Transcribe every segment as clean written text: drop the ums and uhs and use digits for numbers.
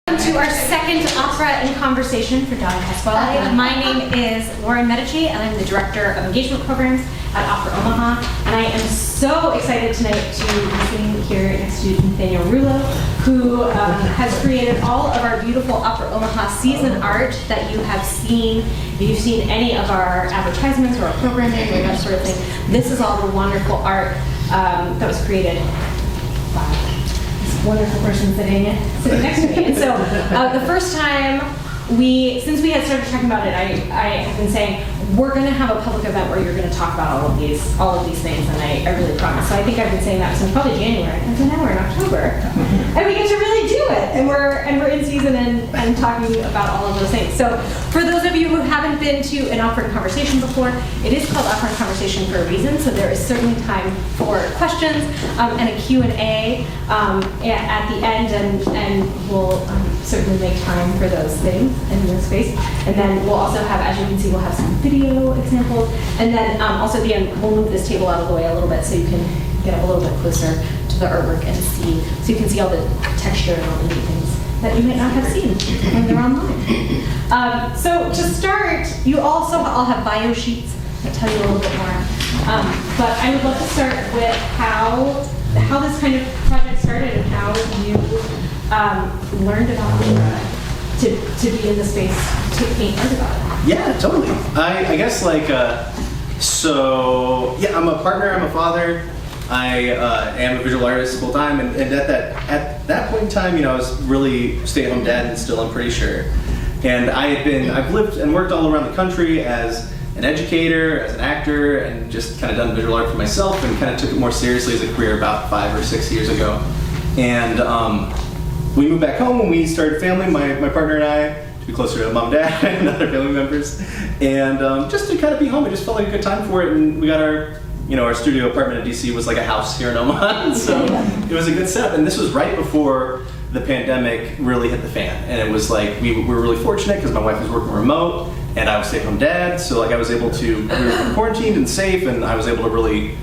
To our second Opera in Conversation for Don Pasquale. My name is Lauren Medici, and I'm the Director of Engagement Programs at Opera Omaha. And I am so excited tonight to be sitting here next to Nathaniel Ruleaux, who has created all of our beautiful Opera Omaha season art that you have seen. If you've seen any of our advertisements or our programming or that sort of thing, this is all the wonderful art that was created by wonderful person sitting next to me. And so the first time since we had started talking about it, I have been saying, we're going to have a public event where you're going to talk about all of these things, and I really promise. So I think I've been saying that since probably January, and so now we're in October, and we get to really do it, and we're in season and talking about all of those things. So for those of you who haven't been to an Opera in Conversation before, it is called Opera in Conversation for a reason. So there is certainly time for questions and a Q&A at the end, and we'll certainly make time for those things in this space. And then we'll also have, as you can see, we'll have some video examples. And then also at the end, we'll move this table out of the way a little bit so you can get up a little bit closer to the artwork and see, so you can see all the texture and all the neat things that you might not have seen when they're online. So to start, you also all have bio sheets that tell you a little bit more. But I would love to start with how this kind of project started and how you learned about it to be in the space to paint art about it. Yeah, totally. I guess so yeah, I'm a partner, I'm a father. I am a visual artist full time, and at that point in time, I was really stay-at-home dad, and still I'm pretty sure. And I've lived and worked all around the country as an educator, as an actor, and just kind of done visual art for myself, and kind of took it more seriously as a career about 5 or 6 years ago. And we moved back home when we started family, my partner and I, to be closer to mom, dad, and other family members. And just to kind of be home, it just felt like a good time for it. And we got our studio apartment in DC was like a house here in Omaha. So it was a good setup. And this was right before the pandemic really hit the fan. And it was like, we were really fortunate because my wife was working remote and I was stay-at-home dad. So I was able to, we were quarantined and safe, and I was able to really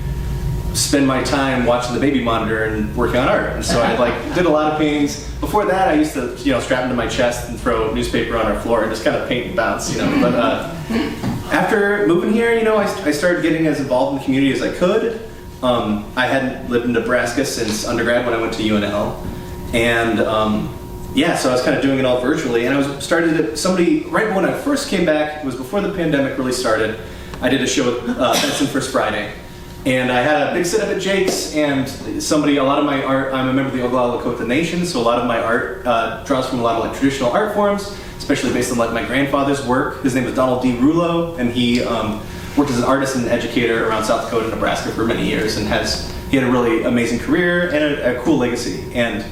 spend my time watching the baby monitor and working on art. And so I did a lot of paintings. Before that, I used to strap into my chest and throw newspaper on our floor and just kind of paint and bounce, But after moving here, I started getting as involved in the community as I could. I hadn't lived in Nebraska since undergrad when I went to UNL, and so I was kind of doing it all virtually. And right when I first came back, it was before the pandemic really started. I did a show with Benson First Friday. And I had a big sit up at Jake's, and a lot of my art, I'm a member of the Oglala Lakota Nation, so a lot of my art draws from a lot of traditional art forms, especially based on my grandfather's work. His name is Donald D. Ruleaux, and he worked as an artist and an educator around South Dakota and Nebraska for many years, and he had a really amazing career and a cool legacy. And